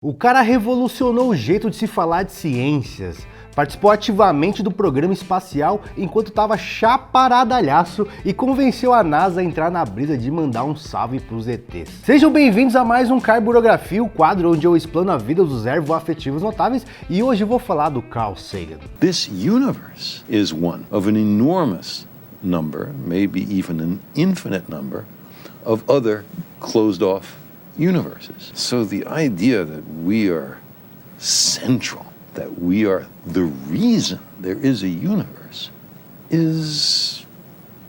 O cara revolucionou o jeito de se falar de ciências, participou ativamente do programa espacial enquanto estava chaparadalhaço e convenceu a NASA a entrar na brisa de mandar um salve pros ETs. Sejam bem-vindos a mais um Carburografia, o quadro onde eu explano a vida dos ervoafetivos notáveis, e hoje eu vou falar do Carl Sagan. This universe is one of an enormous number, maybe even an infinite number, of other closed-off universes. So the idea that we are central, that we are the reason there is a universe, is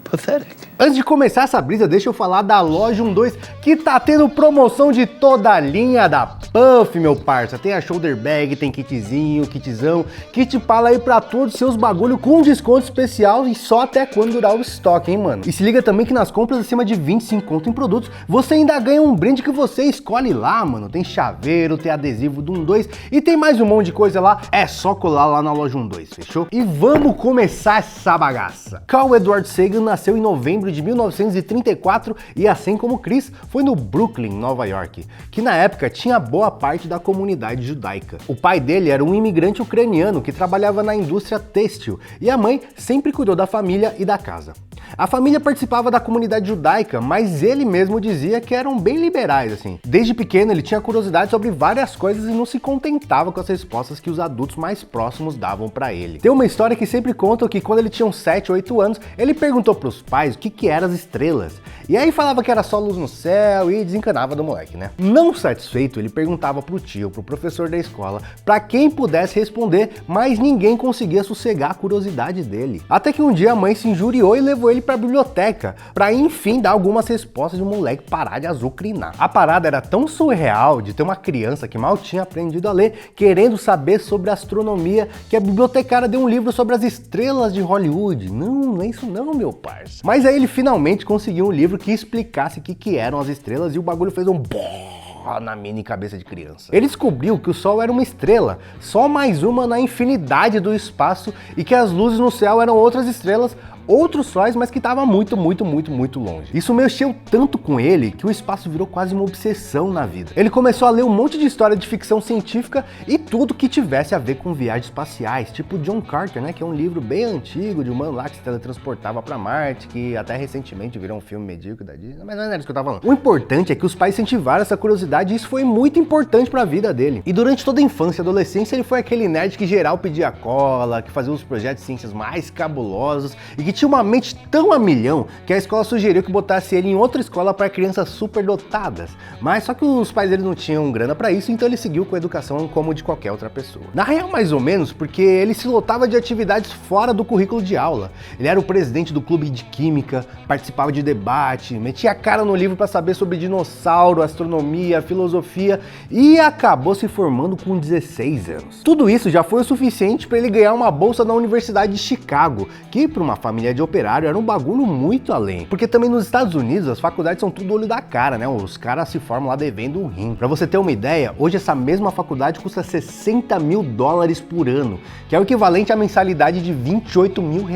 pathetic. Antes de começar essa brisa, deixa eu falar da Loja 12, que tá tendo promoção de toda a linha da Puff, meu parça. Tem a shoulder bag, tem kitzinho, kitzão, kit pala aí pra todos os seus bagulho com desconto especial e só até quando durar o estoque, hein, mano? E se liga também que nas compras acima de 25 conto em produtos, você ainda ganha um brinde que você escolhe lá, mano. Tem chaveiro, tem adesivo do 12 e tem mais um monte de coisa lá. É só colar lá na Loja 12, fechou? E vamos começar essa bagaça. Carl Edward Sagan nasceu em novembro de 1934 e, assim como Chris, foi no Brooklyn, Nova York, que na época tinha boa parte da comunidade judaica. O pai dele era um imigrante ucraniano que trabalhava na indústria têxtil e a mãe sempre cuidou da família e da casa. A família participava da comunidade judaica, mas ele mesmo dizia que eram bem liberais, assim. Desde pequeno ele tinha curiosidade sobre várias coisas e não se contentava com as respostas que os adultos mais próximos davam pra ele. Tem uma história que sempre contam que quando ele tinha uns 7 ou 8 anos, ele perguntou pros pais o que eram as estrelas. E aí falava que era só luz no céu e desencanava do moleque, né? Não satisfeito, ele perguntava pro tio, pro professor da escola, pra quem pudesse responder, mas ninguém conseguia sossegar a curiosidade dele. Até que um dia a mãe se injuriou e levou ele pra biblioteca, pra enfim dar algumas respostas de um moleque parar de azucrinar. A parada era tão surreal de ter uma criança que mal tinha aprendido a ler, querendo saber sobre astronomia, que a bibliotecária deu um livro sobre as estrelas de Hollywood. Não é isso não, meu parça. Mas aí ele finalmente conseguiu um livro que explicasse o que eram as estrelas e o bagulho fez um na mini cabeça de criança. Ele descobriu que o Sol era uma estrela, só mais uma na infinidade do espaço, e que as luzes no céu eram outras estrelas, outros sóis, mas que estava muito longe. Isso mexeu tanto com ele que o espaço virou quase uma obsessão na vida. Ele começou a ler um monte de história de ficção científica e tudo que tivesse a ver com viagens espaciais, tipo John Carter, né, que é um livro bem antigo de um mano lá que se teletransportava para Marte, que até recentemente virou um filme medíocre da Disney, mas não era isso que eu tava falando. O importante é que os pais incentivaram essa curiosidade e isso foi muito importante para a vida dele. E durante toda a infância e adolescência ele foi aquele nerd que geral pedia cola, que fazia os projetos de ciências mais cabulosos e que tinha uma mente tão a milhão que a escola sugeriu que botasse ele em outra escola para crianças superdotadas. Mas só que os pais dele não tinham grana para isso, então ele seguiu com a educação como de qualquer outra pessoa. Na real, mais ou menos, porque ele se lotava de atividades fora do currículo de aula. Ele era o presidente do clube de química, participava de debate, metia a cara no livro para saber sobre dinossauro, astronomia, filosofia e acabou se formando com 16 anos. Tudo isso já foi o suficiente para ele ganhar uma bolsa na Universidade de Chicago, que para uma família de operário era um bagulho muito além. Porque também nos Estados Unidos as faculdades são tudo olho da cara, né? Os caras se formam lá devendo um rim. Pra você ter uma ideia, hoje essa mesma faculdade custa $60 mil por ano, que é o equivalente à mensalidade de R$28 mil.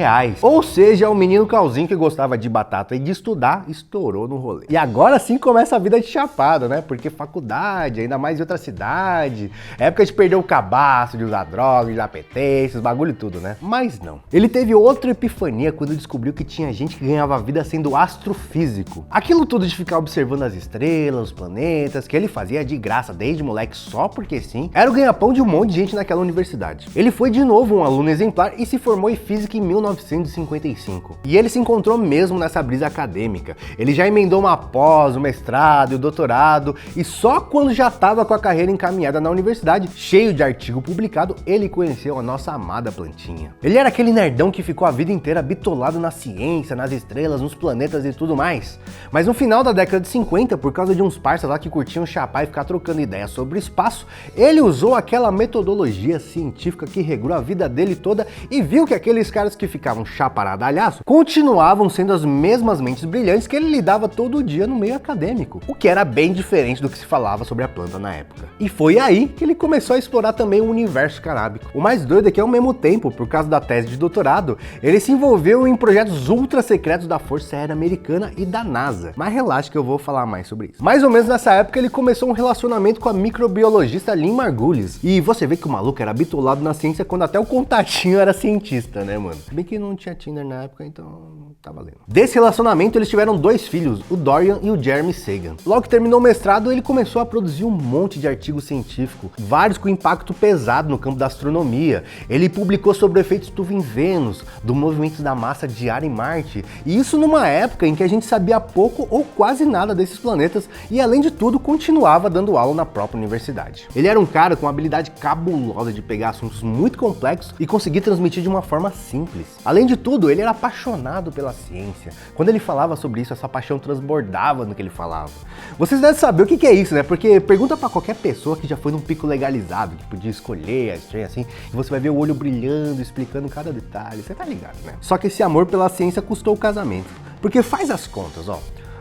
Ou seja, o menino Calzinho que gostava de batata e de estudar, estourou no rolê. E agora sim começa a vida de chapado, né? Porque faculdade, ainda mais em outra cidade, época de perder o cabaço, de usar droga, de usar PT, esses bagulho e tudo, né? Mas não. Ele teve outra epifania quando descobriu que tinha gente que ganhava vida sendo astrofísico. Aquilo tudo de ficar observando as estrelas, os planetas, que ele fazia de graça desde moleque só porque sim, era o ganha-pão de um monte de gente naquela universidade. Ele foi de novo um aluno exemplar e se formou em física em 1955. E ele se encontrou mesmo nessa brisa acadêmica. Ele já emendou uma pós, um mestrado e o doutorado, e só quando já estava com a carreira encaminhada na universidade, cheio de artigo publicado, ele conheceu a nossa amada plantinha. Ele era aquele nerdão que ficou a vida inteira bitolado na ciência, nas estrelas, nos planetas e tudo mais. Mas no final da década de 50, por causa de uns parceiros lá que curtiam chapar e ficar trocando ideias sobre o espaço, ele usou aquela metodologia científica que regrou a vida dele toda e viu que aqueles caras que ficavam chaparadalhaço continuavam sendo as mesmas mentes brilhantes que ele lidava todo dia no meio acadêmico, o que era bem diferente do que se falava sobre a planta na época. E foi aí que ele começou a explorar também o universo canábico. O mais doido é que ao mesmo tempo, por causa da tese de doutorado, ele se envolveu envolveu em projetos ultra secretos da Força Aérea Americana e da NASA. Mas relaxa que eu vou falar mais sobre isso. Mais ou menos nessa época ele começou um relacionamento com a microbiologista Lynn Margulies. E você vê que o maluco era bitolado na ciência quando até o contatinho era cientista, né, mano? Se bem que não tinha Tinder na época, então tá valendo. Desse relacionamento eles tiveram 2 filhos, o Dorian e o Jeremy Sagan. Logo que terminou o mestrado, ele começou a produzir um monte de artigos científicos, vários com impacto pesado no campo da astronomia. Ele publicou sobre o efeito estufa em Vênus, do movimento da massa diária em Marte, e isso numa época em que a gente sabia pouco ou quase nada desses planetas e, além de tudo, continuava dando aula na própria universidade. Ele era um cara com uma habilidade cabulosa de pegar assuntos muito complexos e conseguir transmitir de uma forma simples. Além de tudo, ele era apaixonado pela ciência. Quando ele falava sobre isso, essa paixão transbordava no que ele falava. Vocês devem saber o que é isso, né? Porque pergunta pra qualquer pessoa que já foi num pico legalizado, que podia escolher a estreia assim, e você vai ver o olho brilhando, explicando cada detalhe, você tá ligado, né? Só que esse amor pela ciência custou o casamento. Porque faz as contas, ó.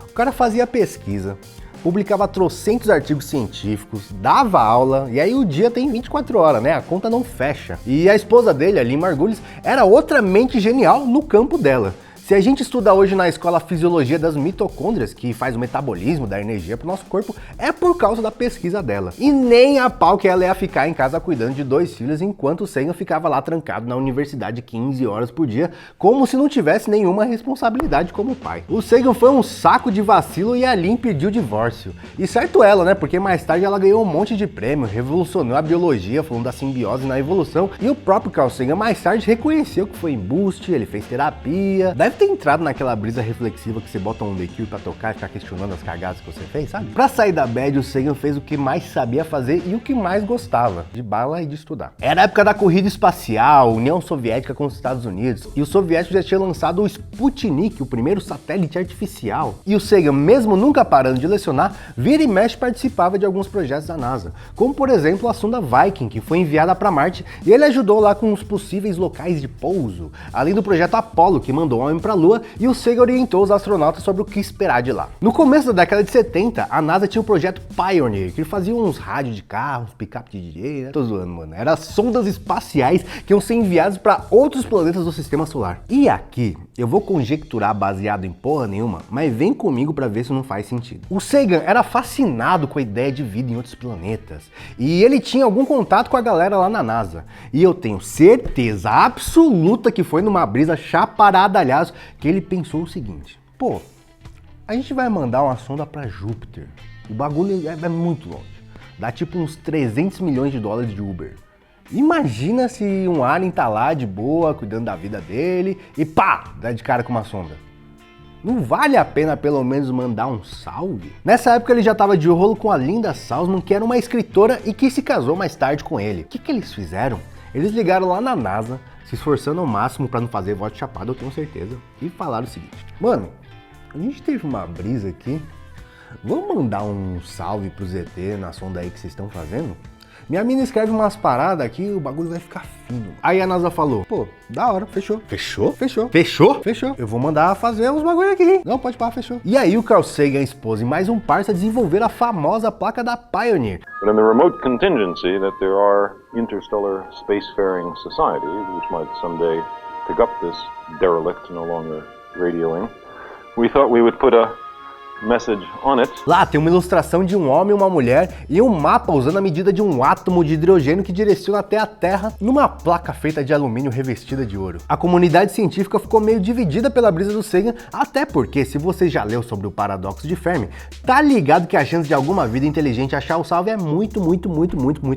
O cara fazia pesquisa, publicava trocentos artigos científicos, dava aula, e aí o dia tem 24 horas, né? A conta não fecha. E a esposa dele, a Lynn Margulies, era outra mente genial no campo dela. Se a gente estuda hoje na escola a fisiologia das mitocôndrias, que faz o metabolismo da energia para o nosso corpo, é por causa da pesquisa dela. E nem a pau que ela ia ficar em casa cuidando de 2 filhos, enquanto o Sagan ficava lá trancado na universidade 15 horas por dia, como se não tivesse nenhuma responsabilidade como pai. O Sagan foi um saco de vacilo e a Lynn pediu divórcio. E certo ela, né? Porque mais tarde ela ganhou um monte de prêmio, revolucionou a biologia, falando da simbiose na evolução, e o próprio Carl Sagan mais tarde reconheceu que foi embuste, ele fez terapia. Deve ter entrado naquela brisa reflexiva que você bota um The Cure pra tocar e ficar questionando as cagadas que você fez, sabe? Pra sair da bad, o Sagan fez o que mais sabia fazer e o que mais gostava, de bala e de estudar. Era a época da corrida espacial, União Soviética com os Estados Unidos, e os soviéticos já tinham lançado o Sputnik, o primeiro satélite artificial. E o Sagan, mesmo nunca parando de lecionar, vira e mexe participava de alguns projetos da NASA, como por exemplo a sonda Viking, que foi enviada para Marte, e ele ajudou lá com os possíveis locais de pouso, além do projeto Apollo, que mandou um homem para a Lua, e o Sagan orientou os astronautas sobre o que esperar de lá. No começo da década de 70, a NASA tinha o projeto Pioneer, que fazia uns rádios de carro, uns pick-up de DJ, né? Tô zoando, mano. Era sondas espaciais que iam ser enviadas para outros planetas do Sistema Solar. E aqui, eu vou conjecturar baseado em porra nenhuma, mas vem comigo para ver se não faz sentido. O Sagan era fascinado com a ideia de vida em outros planetas, e ele tinha algum contato com a galera lá na NASA. E eu tenho certeza absoluta que foi numa brisa chaparadalhaço que ele pensou o seguinte: pô, a gente vai mandar uma sonda para Júpiter. O bagulho é muito longe. Dá tipo uns 300 milhões de dólares de Uber. Imagina se um alien tá lá de boa, cuidando da vida dele, e pá, dá de cara com uma sonda. Não vale a pena pelo menos mandar um salve? Nessa época ele já estava de rolo com a Linda Salzman, que era uma escritora e que se casou mais tarde com ele. O que eles fizeram? Eles ligaram lá na NASA, se esforçando ao máximo para não fazer voto chapado, eu tenho certeza, e falaram o seguinte: mano, a gente teve uma brisa aqui, vamos mandar um salve pro ZT na sonda aí que vocês estão fazendo? Minha mina escreve umas paradas aqui, o bagulho vai ficar fino. Aí a NASA falou: pô, da hora, fechou. Fechou? Fechou. Fechou? Fechou. Eu vou mandar fazer uns bagulho aqui, hein? Não, pode parar, fechou. E aí o Carl Sagan, a esposa e mais um parça desenvolveram a famosa placa da Pioneer. But in the remote contingency that there are interstellar spacefaring societies which might someday pick up this derelict no longer radioing, we thought we would put a message on it. Lá tem uma ilustração de um homem e uma mulher e um mapa usando a medida de um átomo de hidrogênio que direciona até a Terra numa placa feita de alumínio revestida de ouro. A comunidade científica ficou meio dividida pela brisa do Sagan, até porque, se você já leu sobre o paradoxo de Fermi, tá ligado que a chance de alguma vida inteligente achar o salve é muito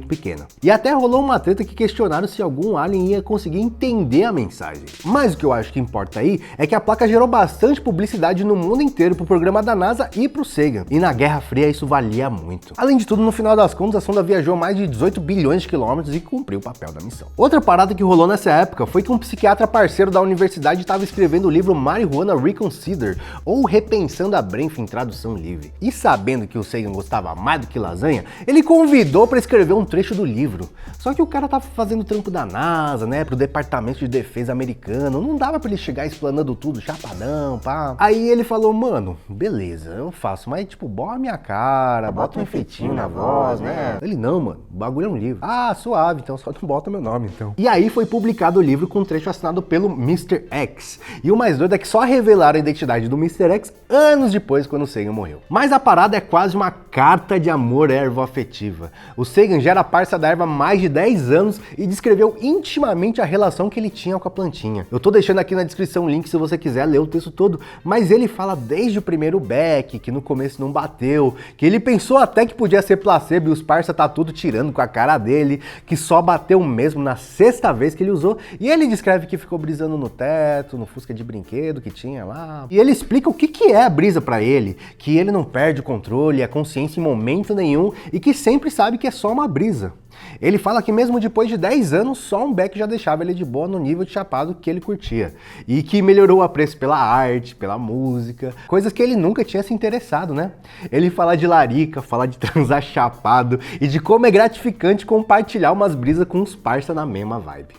pequena. E até rolou uma treta que questionaram se algum alien ia conseguir entender a mensagem. Mas o que eu acho que importa aí é que a placa gerou bastante publicidade no mundo inteiro pro programa da NASA e pro Sagan. E na Guerra Fria isso valia muito. Além de tudo, no final das contas, a sonda viajou mais de 18 bilhões de quilômetros e cumpriu o papel da missão. Outra parada que rolou nessa época foi que um psiquiatra parceiro da universidade estava escrevendo o livro Marijuana Reconsidered, ou Repensando a Brainf em tradução livre. E sabendo que o Sagan gostava mais do que lasanha, ele convidou para escrever um trecho do livro. Só que o cara tava fazendo trampo da NASA, né, pro Departamento de Defesa americano, não dava para ele chegar explanando tudo, chapadão, pá. Aí ele falou: mano, beleza, beleza, eu faço, mas tipo, borra a minha cara, bota um efeitinho na voz, né? Ele, não, mano, o bagulho é um livro. Ah, suave, então só não bota meu nome, então. E aí foi publicado o livro com um trecho assinado pelo Mr. X. E o mais doido é que só revelaram a identidade do Mr. X anos depois, quando o Sagan morreu. Mas a parada é quase uma carta de amor ervoafetiva. O Sagan já era parça da erva há mais de 10 anos e descreveu intimamente a relação que ele tinha com a plantinha. Eu tô deixando aqui na descrição o link se você quiser ler o texto todo, mas ele fala desde o primeiro beck, que no começo não bateu, que ele pensou até que podia ser placebo e os parça tá tudo tirando com a cara dele, que só bateu mesmo na 6ª vez que ele usou, e ele descreve que ficou brisando no teto, no Fusca de brinquedo que tinha lá. E ele explica o que é a brisa pra ele, que ele não perde o controle, a consciência em momento nenhum e que sempre sabe que é só uma brisa. Ele fala que mesmo depois de 10 anos, só um beck já deixava ele de boa no nível de chapado que ele curtia. E que melhorou o apreço pela arte, pela música, coisas que ele nunca tinha se interessado, né? Ele fala de larica, fala de transar chapado e de como é gratificante compartilhar umas brisas com uns parça na mesma vibe.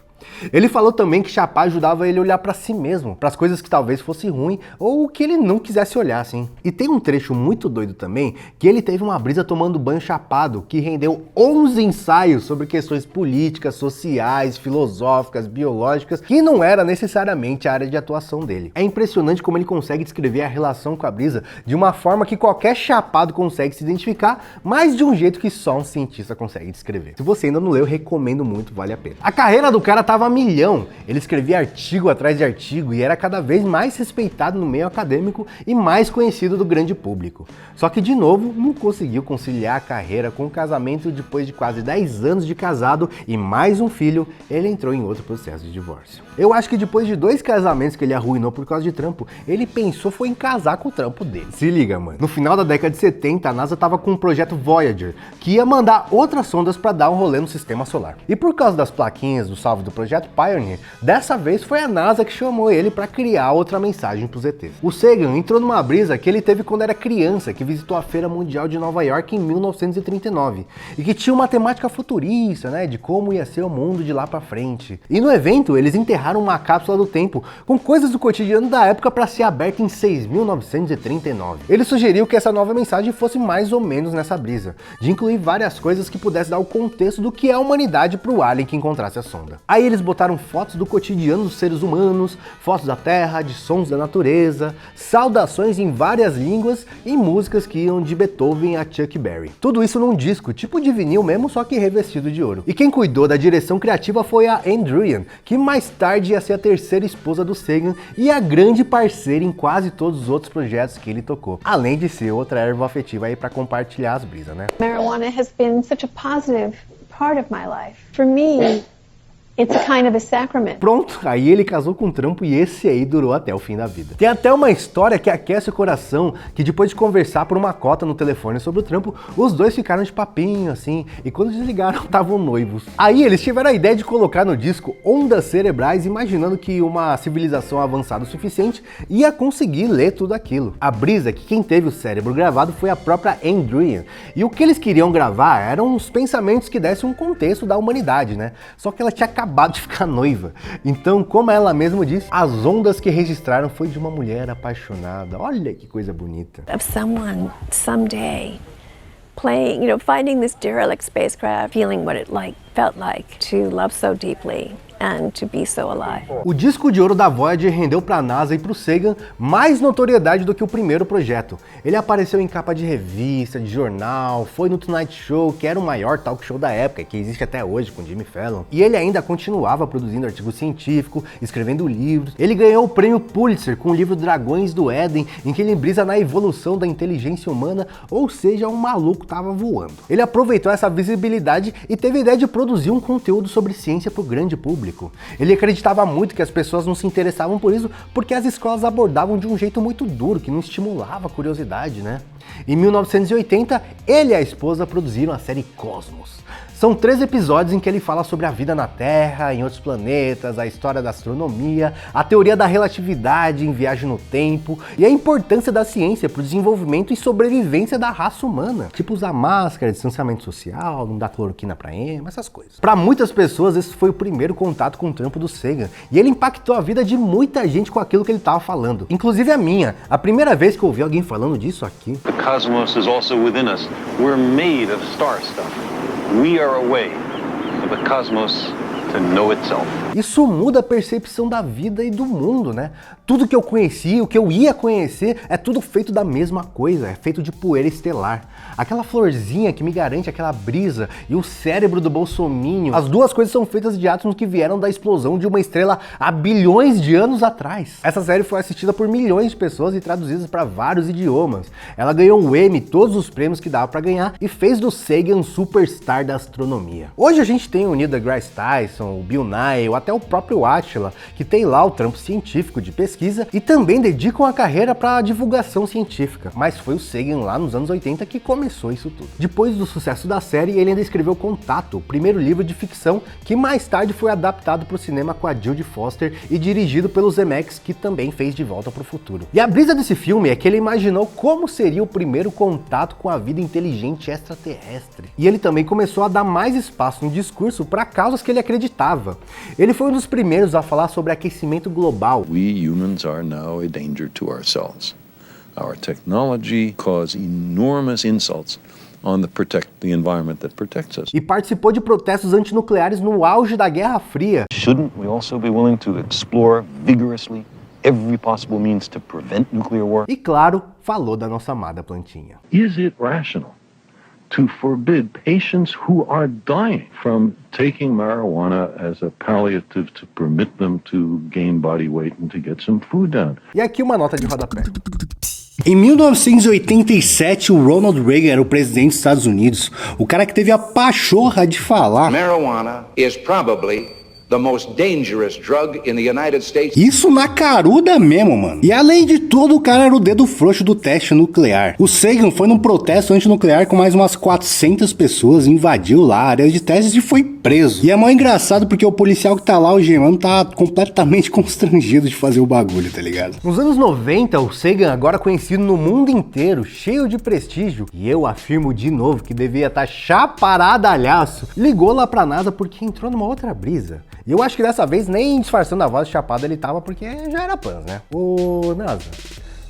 Ele falou também que chapar ajudava ele a olhar pra si mesmo, pras coisas que talvez fosse ruim ou que ele não quisesse olhar, assim. E tem um trecho muito doido também, que ele teve uma brisa tomando banho chapado, que rendeu 11 ensaios sobre questões políticas, sociais, filosóficas, biológicas, que não era necessariamente a área de atuação dele. É impressionante como ele consegue descrever a relação com a brisa de uma forma que qualquer chapado consegue se identificar, mas de um jeito que só um cientista consegue descrever. Se você ainda não leu, recomendo muito, vale a pena. A carreira do cara tava a milhão, ele escrevia artigo atrás de artigo e era cada vez mais respeitado no meio acadêmico e mais conhecido do grande público. Só que de novo, não conseguiu conciliar a carreira com o casamento. Depois de quase 10 anos de casado e mais um filho, ele entrou em outro processo de divórcio. Eu acho que depois de 2 casamentos que ele arruinou por causa de trampo, ele pensou foi em casar com o trampo dele. Se liga, mano. No final da década de 70, a NASA tava com o projeto Voyager, que ia mandar outras sondas para dar um rolê no sistema solar. E por causa das plaquinhas do salve do projeto Pioneer, dessa vez foi a NASA que chamou ele para criar outra mensagem pros ETs. O Sagan entrou numa brisa que ele teve quando era criança, que visitou a Feira Mundial de Nova York em 1939, e que tinha uma temática futurista, né, de como ia ser o mundo de lá pra frente. E no evento, eles enterraram uma cápsula do tempo com coisas do cotidiano da época para ser aberta em 6.939. Ele sugeriu que essa nova mensagem fosse mais ou menos nessa brisa, de incluir várias coisas que pudessem dar o contexto do que é a humanidade pro alien que encontrasse a sonda. Aí eles botaram fotos do cotidiano dos seres humanos, fotos da Terra, de sons da natureza, saudações em várias línguas e músicas que iam de Beethoven a Chuck Berry. Tudo isso num disco, tipo de vinil mesmo, só que revestido de ouro. E quem cuidou da direção criativa foi a Ann Druyan, que mais tarde ia ser a terceira esposa do Sagan e a grande parceira em quase todos os outros projetos que ele tocou. Além de ser outra erva afetiva aí pra compartilhar as brisas, né? Marijuana has been such a positive part of my life. For me, it's a kind of a sacrament. Pronto, aí ele casou com um trampo e esse aí durou até o fim da vida. Tem até uma história que aquece o coração, que depois de conversar por uma cota no telefone sobre o trampo, os dois ficaram de papinho assim, e quando desligaram estavam noivos. Aí eles tiveram a ideia de colocar no disco ondas cerebrais, imaginando que uma civilização avançada o suficiente ia conseguir ler tudo aquilo. A brisa é que quem teve o cérebro gravado foi a própria Ann Druyan, e o que eles queriam gravar eram os pensamentos que dessem um contexto da humanidade, né? Só que ela tinha acabado de ficar noiva. Então, como ela mesma disse, as ondas que registraram foi de uma mulher apaixonada. Olha que coisa bonita. Of someone someday playing, finding this derelict spacecraft, feeling what it felt like to love so deeply and to be so alive. O disco de ouro da Voyager rendeu pra NASA e pro Sagan mais notoriedade do que o primeiro projeto. Ele apareceu em capa de revista, de jornal, foi no Tonight Show, que era o maior talk show da época, que existe até hoje com Jimmy Fallon. E ele ainda continuava produzindo artigo científico, escrevendo livros. Ele ganhou o prêmio Pulitzer com o livro Dragões do Éden, em que ele brisa na evolução da inteligência humana, ou seja, um maluco tava voando. Ele aproveitou essa visibilidade e teve a ideia de produzir um conteúdo sobre ciência pro grande público. Ele acreditava muito que as pessoas não se interessavam por isso porque as escolas abordavam de um jeito muito duro, que não estimulava a curiosidade, né? Em 1980, ele e a esposa produziram a série Cosmos. São 3 episódios em que ele fala sobre a vida na Terra, em outros planetas, a história da astronomia, a teoria da relatividade em viagem no tempo e a importância da ciência para o desenvolvimento e sobrevivência da raça humana. Tipo usar máscara, distanciamento social, não dar cloroquina pra ema, essas coisas. Para muitas pessoas, esse foi o primeiro contato com o trampo do Sagan e ele impactou a vida de muita gente com aquilo que ele estava falando. Inclusive a minha. A primeira vez que eu ouvi alguém falando disso aqui. The cosmos is also within us. We're made of star stuff. We are a way for the cosmos to know itself. Isso muda a percepção da vida e do mundo, né? Tudo que eu conheci, o que eu ia conhecer, é tudo feito da mesma coisa, é feito de poeira estelar. Aquela florzinha que me garante aquela brisa e o cérebro do bolsominion, as duas coisas são feitas de átomos que vieram da explosão de uma estrela há bilhões de anos atrás. Essa série foi assistida por milhões de pessoas e traduzida para vários idiomas. Ela ganhou um Emmy, todos os prêmios que dava para ganhar e fez do Sagan um superstar da astronomia. Hoje a gente tem o Neil deGrasse Tyson, o Bill Nye, ou até o próprio Átila, que tem lá o trampo científico de pesquisa e também dedicam a carreira para a divulgação científica. Mas foi o Sagan lá nos anos 80 que começou isso tudo. Depois do sucesso da série, ele ainda escreveu Contato, o primeiro livro de ficção que mais tarde foi adaptado para o cinema com a Jodie Foster e dirigido pelo Zemeckis, que também fez De Volta para o Futuro. E a brisa desse filme é que ele imaginou como seria o primeiro contato com a vida inteligente extraterrestre. E ele também começou a dar mais espaço no discurso para causas que ele acreditava. Ele foi um dos primeiros a falar sobre aquecimento global. We humans are now a danger to ourselves. Our technology causes enormous insults on the environment that protects us. E participou de protestos antinucleares no auge da Guerra Fria. Shouldn't we also be willing to explore vigorously every possible means to prevent nuclear war? E claro, falou da nossa amada plantinha. Is it rational to forbid patients who are dying from taking marijuana as a palliative to permit them to gain body weight and to get some food down? E aqui uma nota de rodapé. Em 1987, o Ronald Reagan era o presidente dos Estados Unidos, o cara que teve a pachorra de falar: Marijuana is probably the most dangerous drug in the United States. Isso na caruda mesmo, mano. E além de tudo, o cara era o dedo frouxo do teste nuclear. O Sagan foi num protesto antinuclear com mais umas 400 pessoas, invadiu lá a área de testes e foi preso. E é mó engraçado porque o policial que tá lá, o Gemano, tá completamente constrangido de fazer o bagulho, tá ligado? Nos anos 90, o Sagan, agora conhecido no mundo inteiro, cheio de prestígio, e eu afirmo de novo que devia estar chaparadalhaço, ligou lá pra NASA porque entrou numa outra brisa. E eu acho que dessa vez nem disfarçando a voz de chapada ele tava, porque já era Pans, né? Ô, NASA,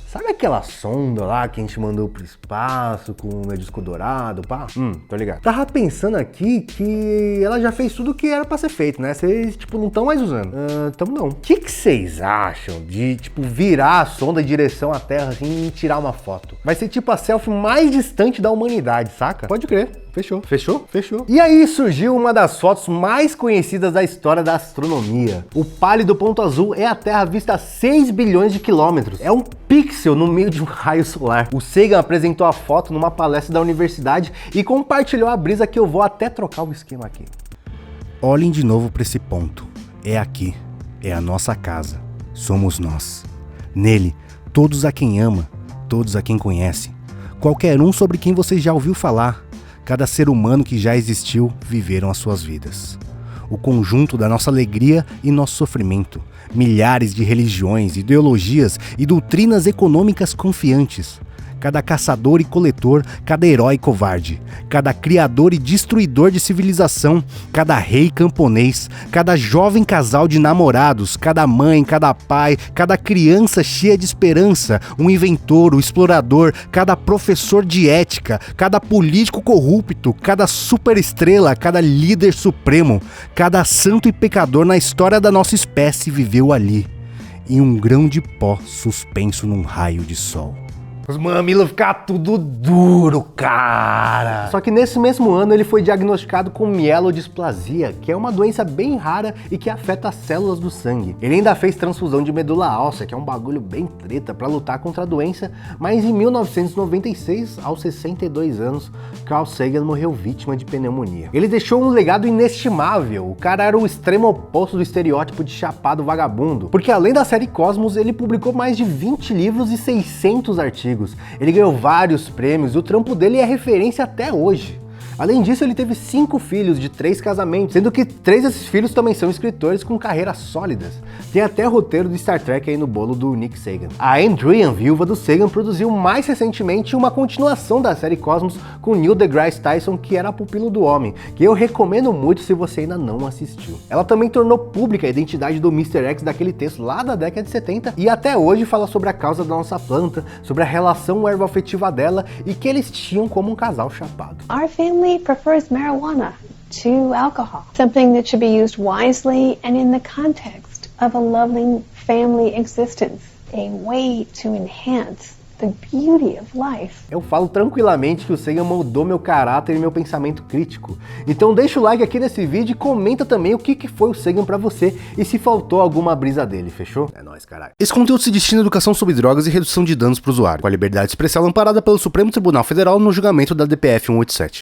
sabe aquela sonda lá que a gente mandou pro espaço com o meu disco dourado, pá? Tô ligado. Tava pensando aqui que ela já fez tudo o que era pra ser feito, né? Vocês, tipo, não estão mais usando. Tamo não. O que vocês acham de, tipo, virar a sonda em direção à Terra, assim, e tirar uma foto? Vai ser, tipo, a selfie mais distante da humanidade, saca? Pode crer. Fechou. Fechou? Fechou. E aí surgiu uma das fotos mais conhecidas da história da astronomia. O pálido ponto azul é a Terra vista a 6 bilhões de quilômetros. É um pixel no meio de um raio solar. O Sagan apresentou a foto numa palestra da universidade e compartilhou a brisa que eu vou até trocar o esquema aqui. Olhem de novo para esse ponto. É aqui. É a nossa casa. Somos nós. Nele, todos a quem ama, todos a quem conhece. Qualquer um sobre quem você já ouviu falar. Cada ser humano que já existiu viveram as suas vidas. O conjunto da nossa alegria e nosso sofrimento. Milhares de religiões, ideologias e doutrinas econômicas confiantes. Cada caçador e coletor, cada herói covarde, cada criador e destruidor de civilização, cada rei camponês, cada jovem casal de namorados, cada mãe, cada pai, cada criança cheia de esperança, um inventor, um explorador, cada professor de ética, cada político corrupto, cada superestrela, cada líder supremo, cada santo e pecador na história da nossa espécie viveu ali, em um grão de pó suspenso num raio de sol. Os mamilos ficaram tudo duro, cara. Só que nesse mesmo ano ele foi diagnosticado com mielodisplasia, que é uma doença bem rara e que afeta as células do sangue. Ele ainda fez transfusão de medula óssea, que é um bagulho bem treta pra lutar contra a doença, mas em 1996, aos 62 anos, Carl Sagan morreu vítima de pneumonia. Ele deixou um legado inestimável. O cara era o extremo oposto do estereótipo de chapado vagabundo, porque além da série Cosmos, ele publicou mais de 20 livros e 600 artigos. empregos, ele ganhou vários prêmios e o trampo dele é referência até hoje. Além disso, ele teve 5 filhos de 3 casamentos, sendo que 3 desses filhos também são escritores com carreiras sólidas. Tem até roteiro de Star Trek aí no bolo do Nick Sagan. A Andrian, viúva do Sagan, produziu mais recentemente uma continuação da série Cosmos com Neil deGrasse Tyson, que era pupilo do homem, que eu recomendo muito se você ainda não assistiu. Ela também tornou pública a identidade do Mr. X daquele texto lá da década de 70 e até hoje fala sobre a causa da nossa planta, sobre a relação ervo-afetiva dela e que eles tinham como um casal chapado. Our family prefers marijuana to alcohol, something that should be used wisely and in the context of a loving family existence, a way to enhance the beauty of life. Eu falo tranquilamente que o Sagan moldou meu caráter e meu pensamento crítico. Então deixa o like aqui nesse vídeo e comenta também o que foi o Sagan pra você e se faltou alguma brisa dele, fechou? É nóis, caralho. Esse conteúdo se destina à educação sobre drogas e redução de danos pro usuário, com a liberdade de expressão amparada pelo Supremo Tribunal Federal no julgamento da DPF 187.